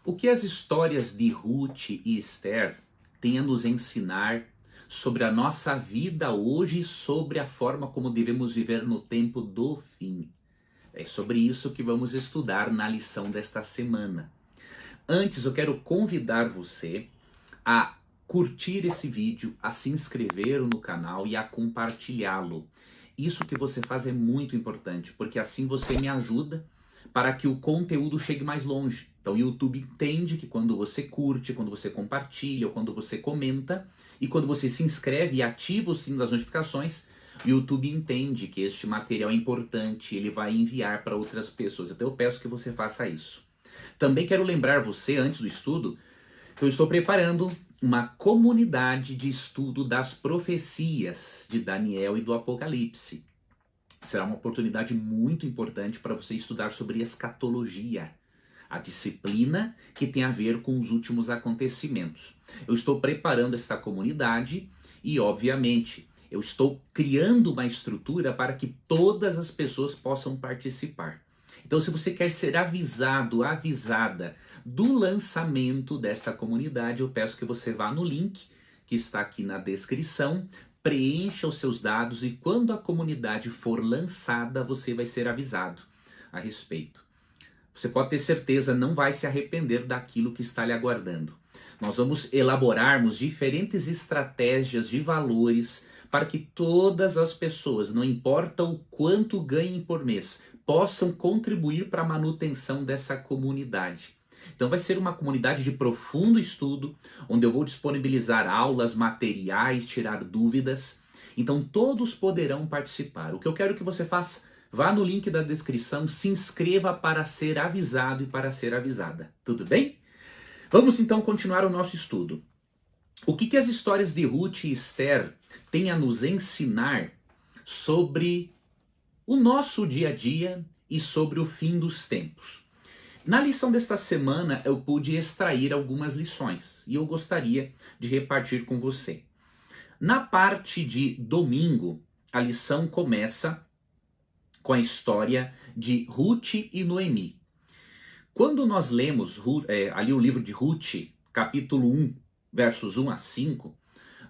O que as histórias de Ruth e Esther têm a nos ensinar sobre a nossa vida hoje e sobre a forma como devemos viver no tempo do fim? É sobre isso que vamos estudar na lição desta semana. Antes, eu quero convidar você a curtir esse vídeo, a se inscrever no canal e a compartilhá-lo. Isso que você faz é muito importante, porque assim você me ajuda para que o conteúdo chegue mais longe. Então o YouTube entende que quando você curte, quando você compartilha, ou quando você comenta, e quando você se inscreve e ativa o sininho das notificações, o YouTube entende que este material é importante, ele vai enviar para outras pessoas. Então eu peço que você faça isso. Também quero lembrar você, antes do estudo, que eu estou preparando uma comunidade de estudo das profecias de Daniel e do Apocalipse. Será uma oportunidade muito importante para você estudar sobre escatologia, a disciplina que tem a ver com os últimos acontecimentos. Eu estou preparando essa comunidade e, obviamente, eu estou criando uma estrutura para que todas as pessoas possam participar. Então, se você quer ser avisado, avisada do lançamento desta comunidade, eu peço que você vá no link que está aqui na descrição, preencha os seus dados e quando a comunidade for lançada, você vai ser avisado a respeito. Você pode ter certeza, não vai se arrepender daquilo que está lhe aguardando. Nós vamos elaborarmos diferentes estratégias de valores para que todas as pessoas, não importa o quanto ganhem por mês, possam contribuir para a manutenção dessa comunidade. Então vai ser uma comunidade de profundo estudo, onde eu vou disponibilizar aulas, materiais, tirar dúvidas. Então todos poderão participar. O que eu quero que você faça, vá no link da descrição, se inscreva para ser avisado e para ser avisada. Tudo bem? Vamos então continuar o nosso estudo. O que as histórias de Ruth e Esther têm a nos ensinar sobre o nosso dia a dia e sobre o fim dos tempos? Na lição desta semana eu pude extrair algumas lições e eu gostaria de repartir com você. Na parte de domingo, a lição começa com a história de Ruth e Noemi. Quando nós lemos ali o livro de Ruth, capítulo 1, versos 1 a 5,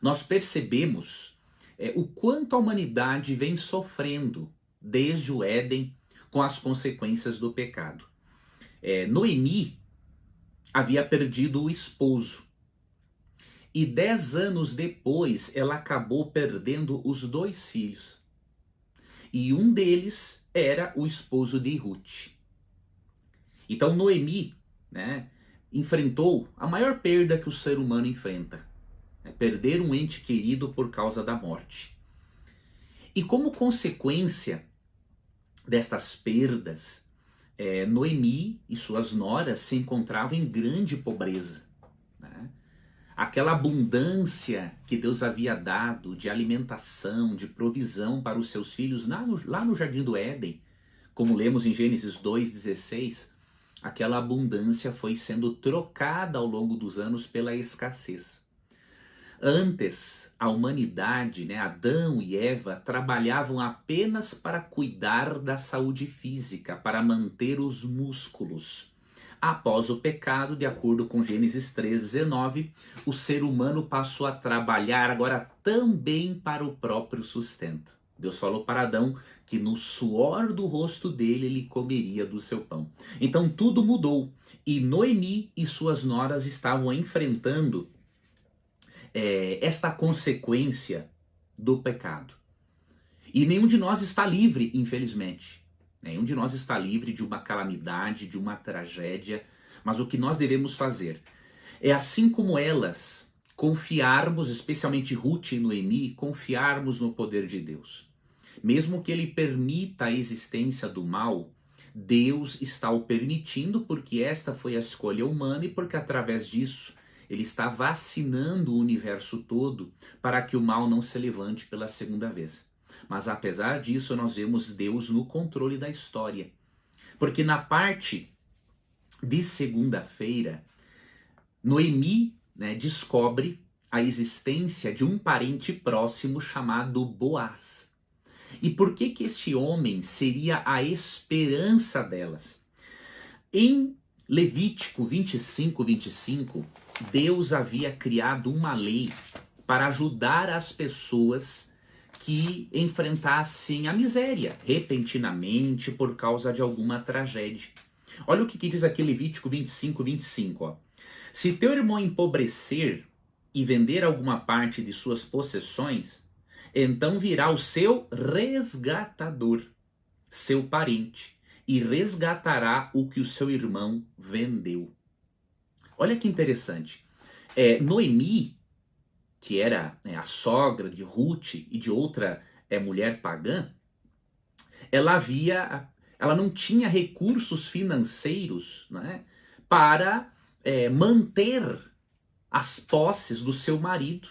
nós percebemos o quanto a humanidade vem sofrendo desde o Éden com as consequências do pecado. Noemi havia perdido o esposo e 10 anos depois ela acabou perdendo os 2 filhos. E um deles era o esposo de Ruth. Então Noemi, enfrentou a maior perda que o ser humano enfrenta. Perder um ente querido por causa da morte. E como consequência destas perdas, Noemi e suas noras se encontravam em grande pobreza. Aquela abundância que Deus havia dado de alimentação, de provisão para os seus filhos lá no Jardim do Éden, como lemos em Gênesis 2,16, aquela abundância foi sendo trocada ao longo dos anos pela escassez. Antes, a humanidade, Adão e Eva, trabalhavam apenas para cuidar da saúde física, para manter os músculos. Após o pecado, de acordo com Gênesis 3,19, o ser humano passou a trabalhar agora também para o próprio sustento. Deus falou para Adão que no suor do rosto dele ele comeria do seu pão. Então tudo mudou e Noemi e suas noras estavam enfrentando esta consequência do pecado. E nenhum de nós está livre, infelizmente. Nenhum de nós está livre de uma calamidade, de uma tragédia. Mas o que nós devemos fazer é, assim como elas, confiarmos, especialmente Ruth e Noemi, confiarmos no poder de Deus. Mesmo que ele permita a existência do mal, Deus está o permitindo porque esta foi a escolha humana e porque através disso ele está vacinando o universo todo para que o mal não se levante pela segunda vez. Mas apesar disso, nós vemos Deus no controle da história. Porque na parte de segunda-feira, Noemi descobre a existência de um parente próximo chamado Boaz. E por que este homem seria a esperança delas? Em Levítico 25, Deus havia criado uma lei para ajudar as pessoas que enfrentassem a miséria repentinamente por causa de alguma tragédia. Olha o que diz aqui Levítico 25, ó. Se teu irmão empobrecer e vender alguma parte de suas possessões, então virá o seu resgatador, seu parente, e resgatará o que o seu irmão vendeu. Olha que interessante. Noemi, que era a sogra de Ruth e de outra mulher pagã, ela não tinha recursos financeiros, né, para manter as posses do seu marido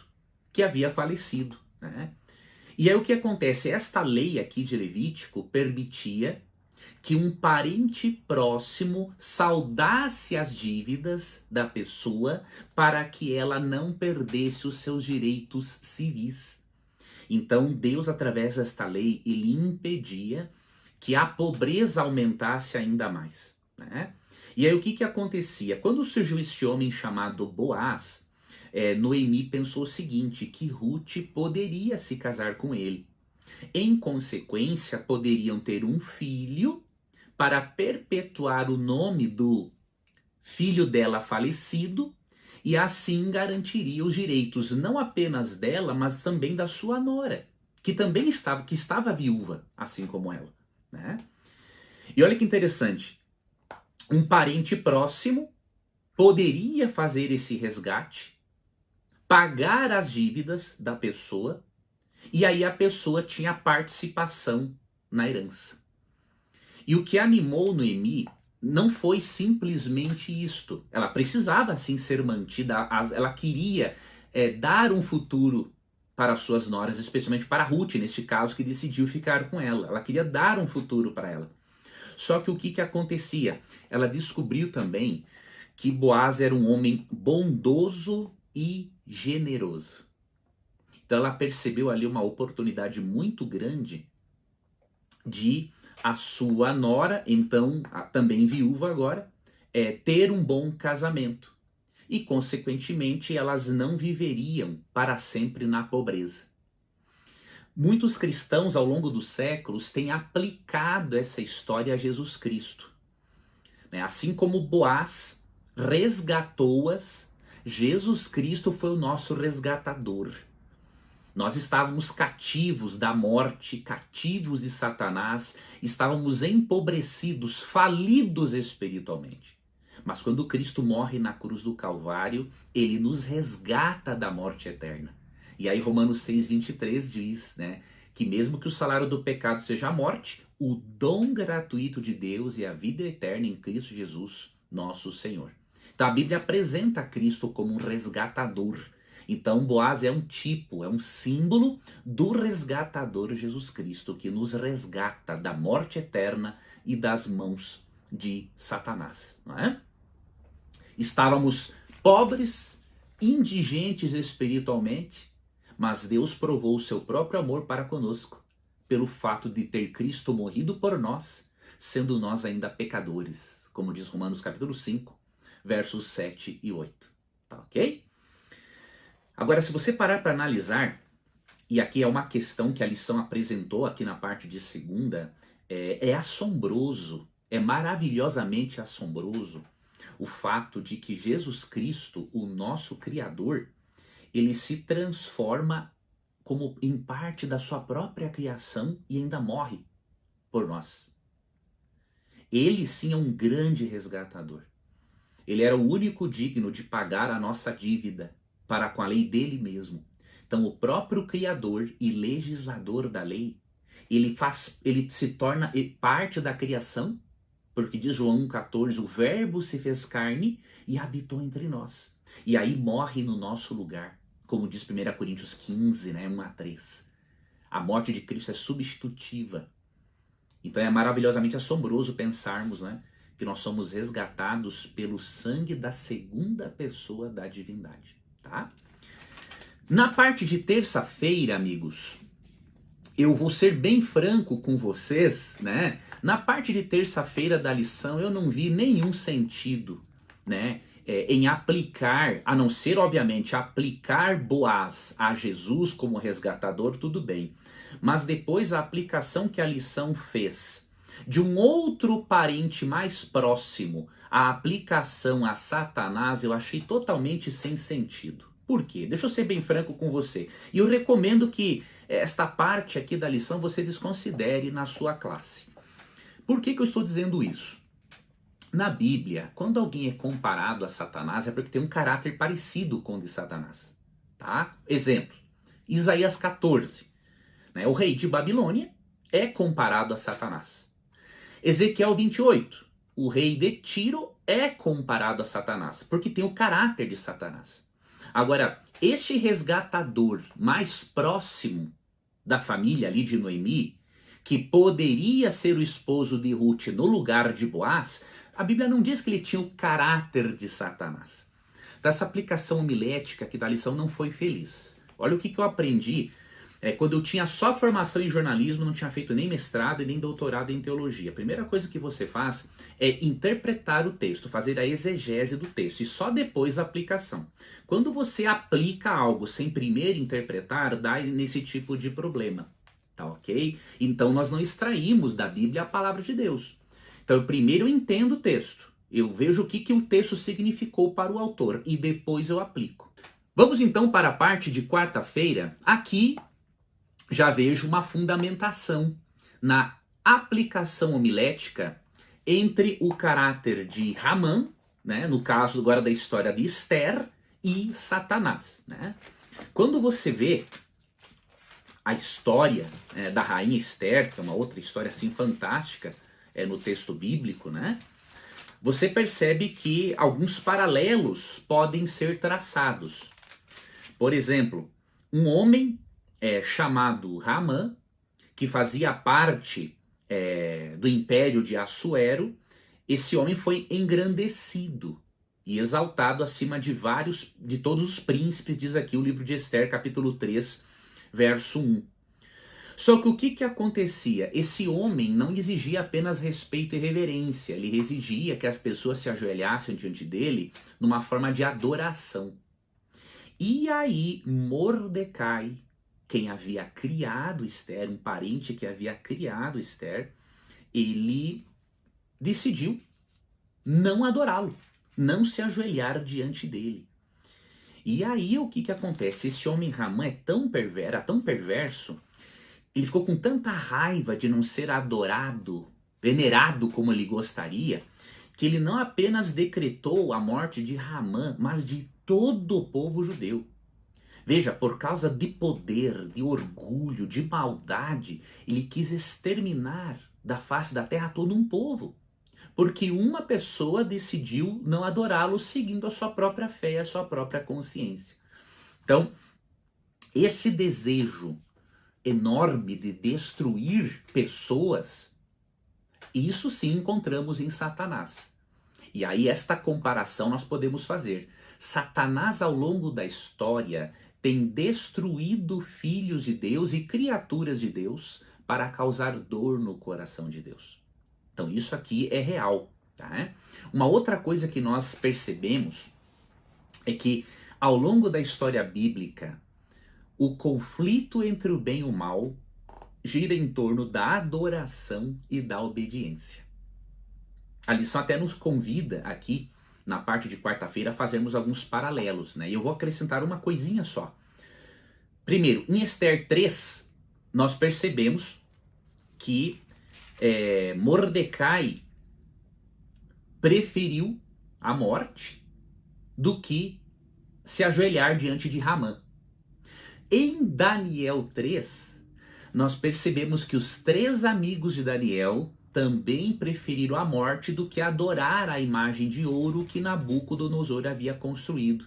que havia falecido, né? E aí o que acontece? Esta lei aqui de Levítico permitia que um parente próximo saudasse as dívidas da pessoa para que ela não perdesse os seus direitos civis. Então Deus, através desta lei, ele impedia que a pobreza aumentasse ainda mais, né? E aí o que acontecia? Quando surgiu este homem chamado Boaz, Noemi pensou o seguinte, que Ruth poderia se casar com ele. Em consequência, poderiam ter um filho para perpetuar o nome do filho dela falecido e assim garantiria os direitos não apenas dela, mas também da sua nora, que também estava viúva, assim como ela, né? E olha que interessante, um parente próximo poderia fazer esse resgate, pagar as dívidas da pessoa, e aí a pessoa tinha participação na herança. E o que animou Noemi não foi simplesmente isto. Ela precisava sim ser mantida, ela queria dar um futuro para suas noras, especialmente para Ruth, neste caso, que decidiu ficar com ela. Ela queria dar um futuro para ela. Só que o que acontecia? Ela descobriu também que Boaz era um homem bondoso e generoso. Então ela percebeu ali uma oportunidade muito grande de a sua nora, então também viúva agora, ter um bom casamento. E, consequentemente, elas não viveriam para sempre na pobreza. Muitos cristãos, ao longo dos séculos, têm aplicado essa história a Jesus Cristo. Assim como Boaz resgatou-as, Jesus Cristo foi o nosso resgatador. Nós estávamos cativos da morte, cativos de Satanás, estávamos empobrecidos, falidos espiritualmente. Mas quando Cristo morre na cruz do Calvário, ele nos resgata da morte eterna. E aí Romanos 6,23 diz, né, que mesmo que o salário do pecado seja a morte, o dom gratuito de Deus é a vida eterna em Cristo Jesus, nosso Senhor. Então a Bíblia apresenta Cristo como um resgatador. Então Boaz é um tipo, é um símbolo do resgatador Jesus Cristo, que nos resgata da morte eterna e das mãos de Satanás, não é? Estávamos pobres, indigentes espiritualmente, mas Deus provou o seu próprio amor para conosco, pelo fato de ter Cristo morrido por nós, sendo nós ainda pecadores, como diz Romanos capítulo 5, versos 7 e 8. Tá ok? Agora, se você parar para analisar, e aqui é uma questão que a lição apresentou aqui na parte de segunda, é assombroso, é maravilhosamente assombroso o fato de que Jesus Cristo, o nosso Criador, ele se transforma como em parte da sua própria criação e ainda morre por nós. Ele sim é um grande resgatador. Ele era o único digno de pagar a nossa dívida para com a lei dele mesmo. Então o próprio Criador e legislador da lei, ele se torna parte da criação, porque diz João 1,14, o verbo se fez carne e habitou entre nós. E aí morre no nosso lugar, como diz 1 Coríntios 15, né, 1-3. A morte de Cristo é substitutiva. Então é maravilhosamente assombroso pensarmos, né, que nós somos resgatados pelo sangue da segunda pessoa da divindade, tá? Na parte de terça-feira, amigos, eu vou ser bem franco com vocês, né? Na parte de terça-feira da lição eu não vi nenhum sentido, né? Em aplicar, a não ser obviamente aplicar Boaz a Jesus como resgatador, tudo bem. Mas depois a aplicação que a lição fez de um outro parente mais próximo, a aplicação a Satanás, eu achei totalmente sem sentido. Por quê? Deixa eu ser bem franco com você. E eu recomendo que esta parte aqui da lição você desconsidere na sua classe. Por que eu estou dizendo isso? Na Bíblia, quando alguém é comparado a Satanás, é porque tem um caráter parecido com o de Satanás. Tá? Exemplo, Isaías 14. Né? O rei de Babilônia é comparado a Satanás. Ezequiel 28. O rei de Tiro é comparado a Satanás, porque tem o caráter de Satanás. Agora, este resgatador mais próximo da família ali de Noemi, que poderia ser o esposo de Ruth no lugar de Boaz, a Bíblia não diz que ele tinha o caráter de Satanás. Então, essa aplicação homilética aqui da lição não foi feliz. Olha o que eu aprendi quando eu tinha só formação em jornalismo, não tinha feito nem mestrado e nem doutorado em teologia. A primeira coisa que você faz é interpretar o texto, fazer a exegese do texto e só depois a aplicação. Quando você aplica algo sem primeiro interpretar, dá nesse tipo de problema, tá ok? Então nós não extraímos da Bíblia a palavra de Deus. Então primeiro eu entendo o texto, eu vejo o que o texto significou para o autor e depois eu aplico. Vamos então para a parte de quarta-feira. Aqui já vejo uma fundamentação na aplicação homilética entre o caráter de Ramã, né, no caso agora da história de Esther, e Satanás. Né? Quando você vê a história da rainha Esther, que é uma outra história assim fantástica no texto bíblico, né, você percebe que alguns paralelos podem ser traçados. Por exemplo, um homem chamado Ramã, que fazia parte do império de Assuero, esse homem foi engrandecido e exaltado acima de todos os príncipes, diz aqui o livro de Esther, capítulo 3, verso 1. Só que o que acontecia? Esse homem não exigia apenas respeito e reverência, ele exigia que as pessoas se ajoelhassem diante dele numa forma de adoração. E aí Mordecai, quem havia criado Esther, um parente que havia criado Esther, ele decidiu não adorá-lo, não se ajoelhar diante dele. E aí o que acontece? Esse homem Ramã é tão perverso, ele ficou com tanta raiva de não ser adorado, venerado como ele gostaria, que ele não apenas decretou a morte de Ramã, mas de todo o povo judeu. Veja, por causa de poder, de orgulho, de maldade, ele quis exterminar da face da terra todo um povo. Porque uma pessoa decidiu não adorá-lo seguindo a sua própria fé e a sua própria consciência. Então, esse desejo enorme de destruir pessoas, isso sim encontramos em Satanás. E aí esta comparação nós podemos fazer. Satanás ao longo da história tem destruído filhos de Deus e criaturas de Deus para causar dor no coração de Deus. Então isso aqui é real. Tá? Uma outra coisa que nós percebemos é que ao longo da história bíblica, o conflito entre o bem e o mal gira em torno da adoração e da obediência. A lição até nos convida aqui, na parte de quarta-feira, a fazermos alguns paralelos. Né? E eu vou acrescentar uma coisinha só. Primeiro, em Esther 3, nós percebemos que Mordecai preferiu a morte do que se ajoelhar diante de Ramã. Em Daniel 3, nós percebemos que os 3 amigos de Daniel também preferiram a morte do que adorar a imagem de ouro que Nabucodonosor havia construído.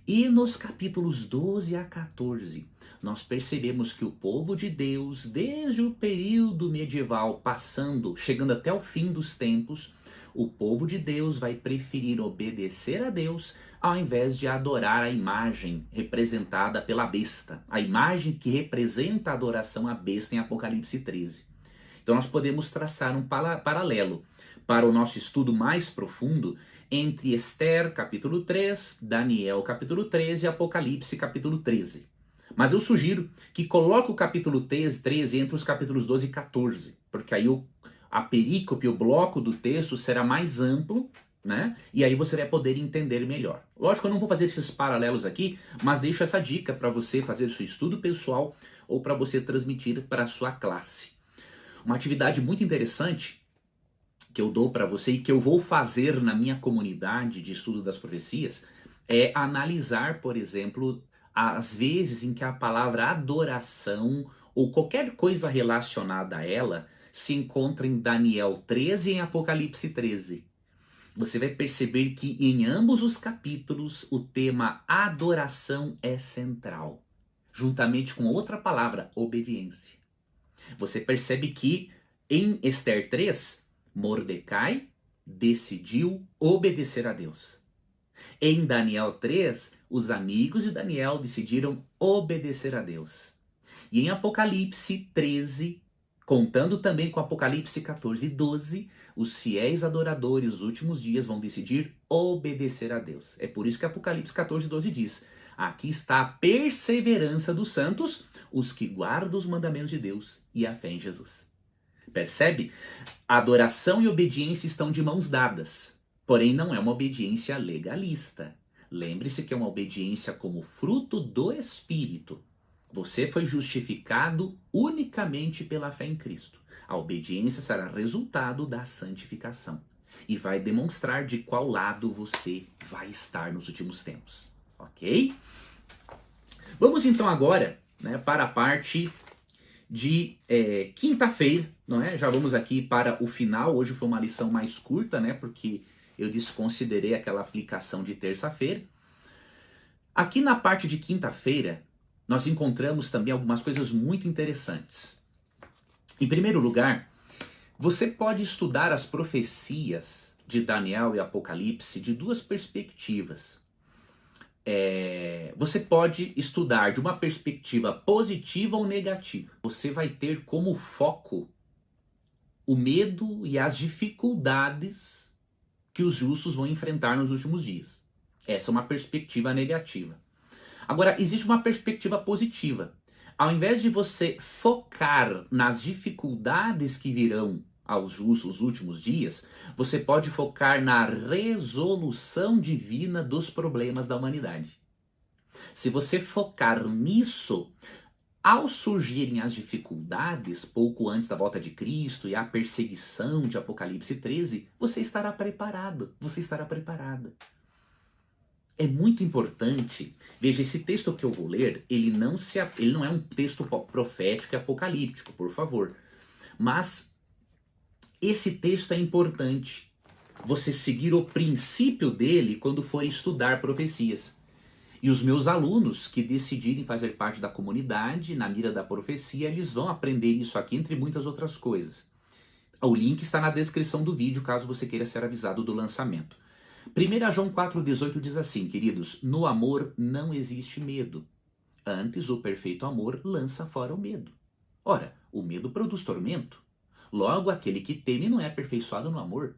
E nos capítulos 12 a 14, nós percebemos que o povo de Deus, desde o período medieval, chegando até o fim dos tempos, o povo de Deus vai preferir obedecer a Deus ao invés de adorar a imagem representada pela besta, a imagem que representa a adoração à besta em Apocalipse 13. Então nós podemos traçar um paralelo para o nosso estudo mais profundo entre Esther, capítulo 3, Daniel, capítulo 13 e Apocalipse, capítulo 13. Mas eu sugiro que coloque o capítulo 13 entre os capítulos 12 e 14, porque aí a perícope, o bloco do texto será mais amplo, né? E aí você vai poder entender melhor. Lógico, eu não vou fazer esses paralelos aqui, mas deixo essa dica para você fazer seu estudo pessoal ou para você transmitir para a sua classe. Uma atividade muito interessante que eu dou para você e que eu vou fazer na minha comunidade de estudo das profecias é analisar, por exemplo, as vezes em que a palavra adoração ou qualquer coisa relacionada a ela se encontra em Daniel 13 e em Apocalipse 13. Você vai perceber que em ambos os capítulos o tema adoração é central, juntamente com outra palavra, obediência. Você percebe que em Esther 3, Mordecai decidiu obedecer a Deus. Em Daniel 3, os amigos de Daniel decidiram obedecer a Deus. E em Apocalipse 13, contando também com Apocalipse 14 e 12, os fiéis adoradores dos últimos dias vão decidir obedecer a Deus. É por isso que Apocalipse 14 e 12 diz: aqui está a perseverança dos santos, os que guardam os mandamentos de Deus e a fé em Jesus. Percebe? Adoração e obediência estão de mãos dadas, porém não é uma obediência legalista. Lembre-se que é uma obediência como fruto do Espírito. Você foi justificado unicamente pela fé em Cristo. A obediência será resultado da santificação e vai demonstrar de qual lado você vai estar nos últimos tempos. Ok? Vamos então agora, né, para a parte de quinta-feira, não é? Já vamos aqui para o final. Hoje foi uma lição mais curta, né? Porque eu desconsiderei aquela aplicação de terça-feira. Aqui na parte de quinta-feira, nós encontramos também algumas coisas muito interessantes. Em primeiro lugar, você pode estudar as profecias de Daniel e Apocalipse de duas perspectivas. Você pode estudar de uma perspectiva positiva ou negativa. Você vai ter como foco o medo e as dificuldades que os justos vão enfrentar nos últimos dias. Essa é uma perspectiva negativa. Agora, existe uma perspectiva positiva. Ao invés de você focar nas dificuldades que virão aos justos nos últimos dias, você pode focar na resolução divina dos problemas da humanidade. Se você focar nisso, ao surgirem as dificuldades, pouco antes da volta de Cristo e a perseguição de Apocalipse 13, você estará preparado, você estará preparada. É muito importante, veja, esse texto que eu vou ler, ele não é um texto profético e apocalíptico, por favor. Mas esse texto é importante, você seguir o princípio dele quando for estudar profecias. E os meus alunos que decidirem fazer parte da comunidade, na mira da profecia, eles vão aprender isso aqui, entre muitas outras coisas. O link está na descrição do vídeo, caso você queira ser avisado do lançamento. 1 João 4,18 diz assim, queridos: no amor não existe medo. Antes, o perfeito amor lança fora o medo. Ora, o medo produz tormento. Logo, aquele que teme não é aperfeiçoado no amor.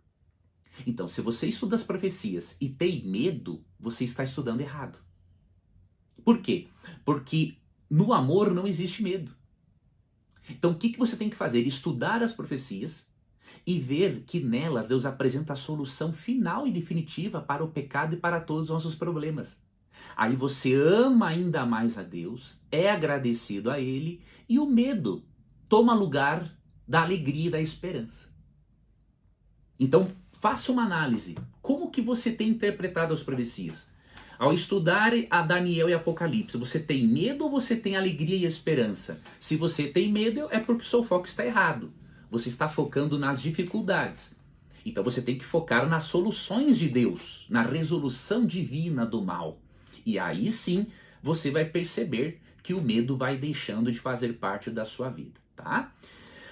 Então, se você estuda as profecias e tem medo, você está estudando errado. Por quê? Porque no amor não existe medo. Então, o que você tem que fazer? Estudar as profecias e ver que nelas Deus apresenta a solução final e definitiva para o pecado e para todos os nossos problemas. Aí você ama ainda mais a Deus, é agradecido a Ele e o medo toma lugar da alegria e da esperança. Então, faça uma análise. Como que você tem interpretado as profecias? Ao estudar a Daniel e Apocalipse, você tem medo ou você tem alegria e esperança? Se você tem medo, é porque o seu foco está errado. Você está focando nas dificuldades. Então você tem que focar nas soluções de Deus, na resolução divina do mal. E aí sim, você vai perceber que o medo vai deixando de fazer parte da sua vida, tá?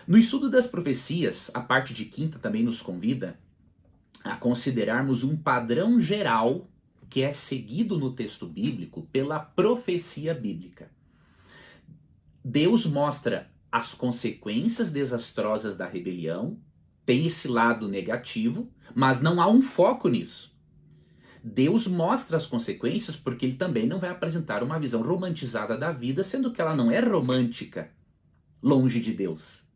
No estudo das profecias, a parte de quinta também nos convida a considerarmos um padrão geral que é seguido no texto bíblico pela profecia bíblica. Deus mostra as consequências desastrosas da rebelião, tem esse lado negativo, mas não há um foco nisso. Deus mostra as consequências porque ele também não vai apresentar uma visão romantizada da vida, sendo que ela não é romântica, longe de Deus.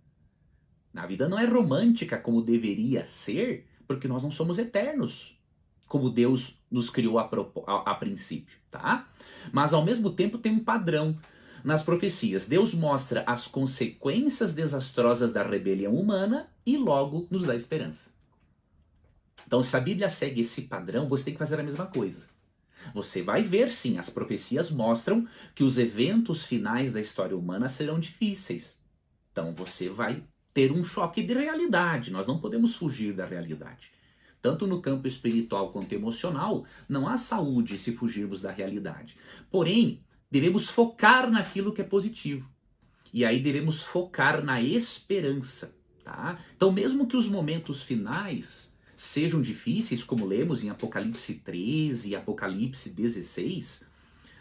A vida não é romântica como deveria ser, porque nós não somos eternos, como Deus nos criou a princípio, tá? Mas ao mesmo tempo tem um padrão nas profecias. Deus mostra as consequências desastrosas da rebelião humana e logo nos dá esperança. Então, se a Bíblia segue esse padrão, você tem que fazer a mesma coisa. Você vai ver, sim, as profecias mostram que os eventos finais da história humana serão difíceis. Então, você vai ter um choque de realidade. Nós não podemos fugir da realidade. Tanto no campo espiritual quanto emocional, não há saúde se fugirmos da realidade. Porém, devemos focar naquilo que é positivo. E aí devemos focar na esperança, tá? Então, mesmo que os momentos finais sejam difíceis, como lemos em Apocalipse 13 e Apocalipse 16,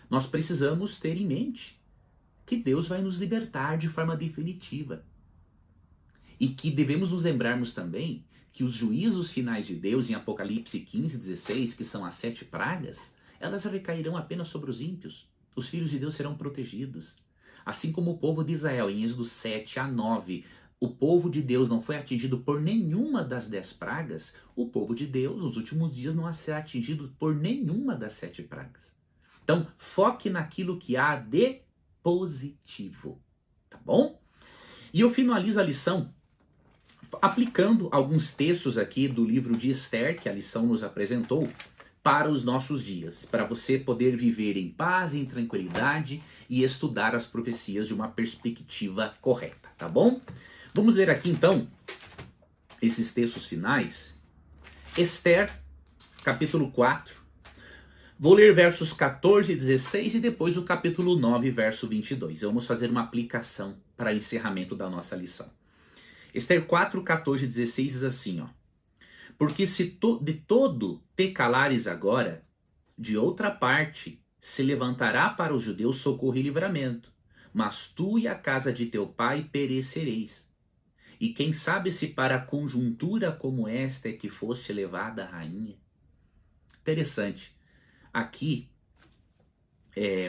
nós precisamos ter em mente que Deus vai nos libertar de forma definitiva. E que devemos nos lembrarmos também que os juízos finais de Deus em Apocalipse 15 e 16, que são as 7 pragas, elas recairão apenas sobre os ímpios. Os filhos de Deus serão protegidos. Assim como o povo de Israel, em Êxodo 7 a 9, o povo de Deus não foi atingido por nenhuma das 10 pragas, o povo de Deus, nos últimos dias, não será atingido por nenhuma das 7 pragas. Então, foque naquilo que há de positivo, tá bom? E eu finalizo a lição aplicando alguns textos aqui do livro de Esther, que a lição nos apresentou, para os nossos dias, para você poder viver em paz, em tranquilidade e estudar as profecias de uma perspectiva correta, tá bom? Vamos ler aqui então esses textos finais. Esther, capítulo 4. Vou ler versos 14 e 16 e depois o capítulo 9, verso 22. Vamos fazer uma aplicação para encerramento da nossa lição. Esther 4, 14 e 16 diz assim, ó. Porque se de todo te calares agora, de outra parte se levantará para os judeus socorro e livramento, mas tu e a casa de teu pai perecereis. E quem sabe se para conjuntura como esta é que foste levada a rainha? Interessante. Aqui,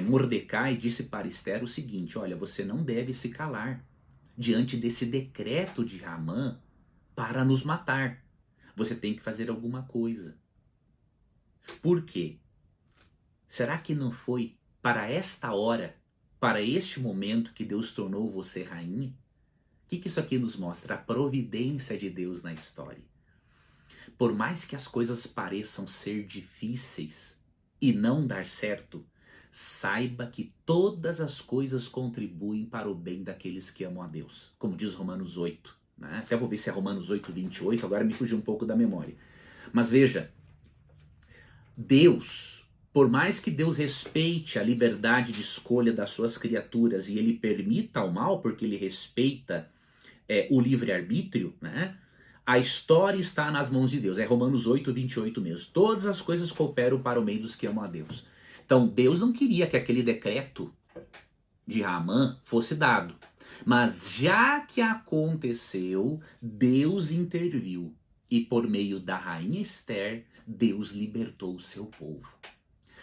Mordecai disse para Esther o seguinte, olha, você não deve se calar diante desse decreto de Hamã para nos matar. Você tem que fazer alguma coisa. Por quê? Será que não foi para esta hora, para este momento que Deus tornou você rainha? O que isso aqui nos mostra? A providência de Deus na história. Por mais que as coisas pareçam ser difíceis e não dar certo, saiba que todas as coisas contribuem para o bem daqueles que amam a Deus. Como diz Romanos 8. Né? Até vou ver se é Romanos 8, 28, agora me fugiu um pouco da memória. Mas veja, Deus, por mais que Deus respeite a liberdade de escolha das suas criaturas e ele permita o mal, porque ele respeita o livre-arbítrio, né? A história está nas mãos de Deus. É Romanos 8, 28 mesmo. Todas as coisas cooperam para o bem dos que amam a Deus. Então, Deus não queria que aquele decreto de Hamã fosse dado. Mas já que aconteceu, Deus interviu. E por meio da rainha Esther, Deus libertou o seu povo.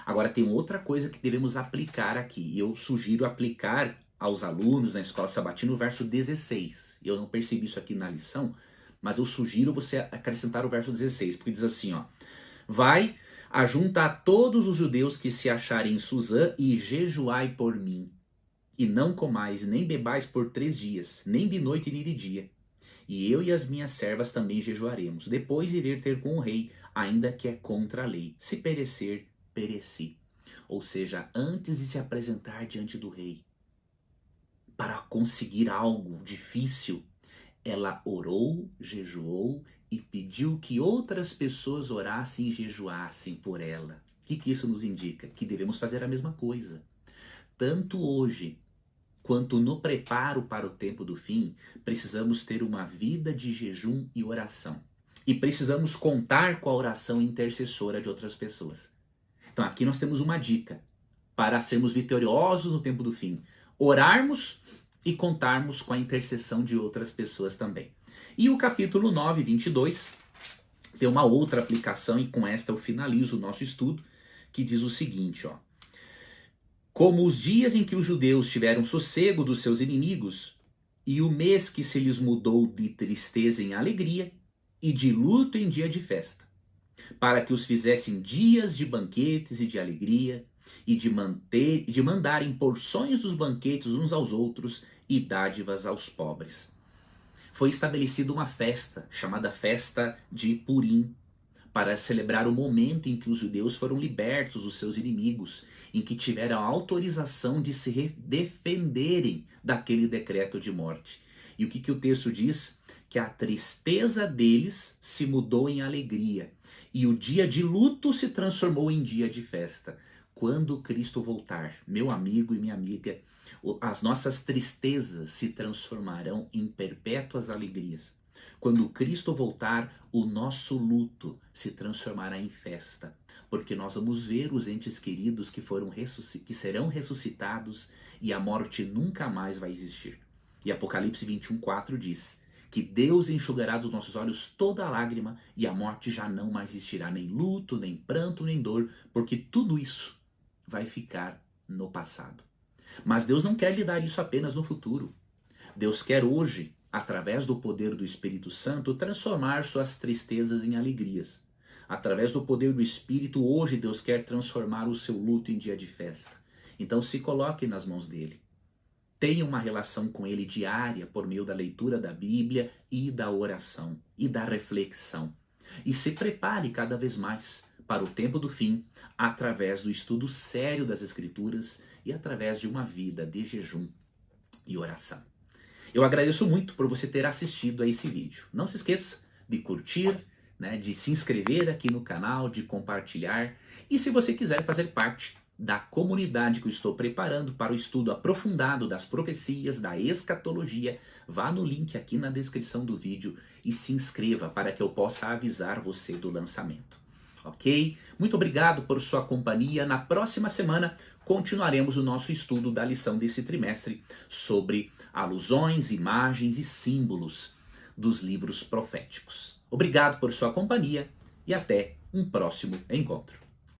Agora tem outra coisa que devemos aplicar aqui. E eu sugiro aplicar aos alunos na escola sabatina o verso 16. Eu não percebi isso aqui na lição, mas eu sugiro você acrescentar o verso 16, porque diz assim, ó. Vai, ajunta a todos os judeus que se acharem em Suzã e jejuai por mim. E não comais nem bebais por 3 dias, nem de noite nem de dia. E eu e as minhas servas também jejuaremos. Depois irei ter com o rei, ainda que é contra a lei. Se perecer, pereci. Ou seja, antes de se apresentar diante do rei, para conseguir algo difícil, ela orou, jejuou e pediu que outras pessoas orassem e jejuassem por ela. O que isso nos indica? Que devemos fazer a mesma coisa. Tanto hoje, quanto no preparo para o tempo do fim, precisamos ter uma vida de jejum e oração. e precisamos contar com a oração intercessora de outras pessoas. Então aqui nós temos uma dica para sermos vitoriosos no tempo do fim. Orarmos e contarmos com a intercessão de outras pessoas também. E o capítulo 9, 22, tem uma outra aplicação, e com esta eu finalizo o nosso estudo, que diz o seguinte, ó. Como os dias em que os judeus tiveram sossego dos seus inimigos, e o mês que se lhes mudou de tristeza em alegria, e de luto em dia de festa, para que os fizessem dias de banquetes e de alegria, e de mandarem porções dos banquetes uns aos outros e dádivas aos pobres. Foi estabelecida uma festa, chamada Festa de Purim, para celebrar o momento em que os judeus foram libertos dos seus inimigos, em que tiveram a autorização de se defenderem daquele decreto de morte. E o que o texto diz? Que a tristeza deles se mudou em alegria, e o dia de luto se transformou em dia de festa. Quando Cristo voltar, meu amigo e minha amiga, as nossas tristezas se transformarão em perpétuas alegrias. Quando Cristo voltar, o nosso luto se transformará em festa, porque nós vamos ver os entes queridos que serão ressuscitados e a morte nunca mais vai existir. E Apocalipse 21:4 diz que Deus enxugará dos nossos olhos toda a lágrima e a morte já não mais existirá, nem luto, nem pranto, nem dor, porque tudo isso vai ficar no passado. Mas Deus não quer lhe dar isso apenas no futuro. Deus quer hoje, através do poder do Espírito Santo, transformar suas tristezas em alegrias. Através do poder do Espírito, hoje Deus quer transformar o seu luto em dia de festa. Então se coloque nas mãos dele. Tenha uma relação com ele diária por meio da leitura da Bíblia e da oração e da reflexão. E se prepare cada vez mais para o tempo do fim, através do estudo sério das Escrituras e através de uma vida de jejum e oração. Eu agradeço muito por você ter assistido a esse vídeo. Não se esqueça de curtir, de se inscrever aqui no canal, de compartilhar. E se você quiser fazer parte da comunidade que eu estou preparando para o estudo aprofundado das profecias, da escatologia, vá no link aqui na descrição do vídeo e se inscreva para que eu possa avisar você do lançamento. Ok? Muito obrigado por sua companhia. Na próxima semana continuaremos o nosso estudo da lição desse trimestre sobre alusões, imagens e símbolos dos livros proféticos. Obrigado por sua companhia e até um próximo encontro.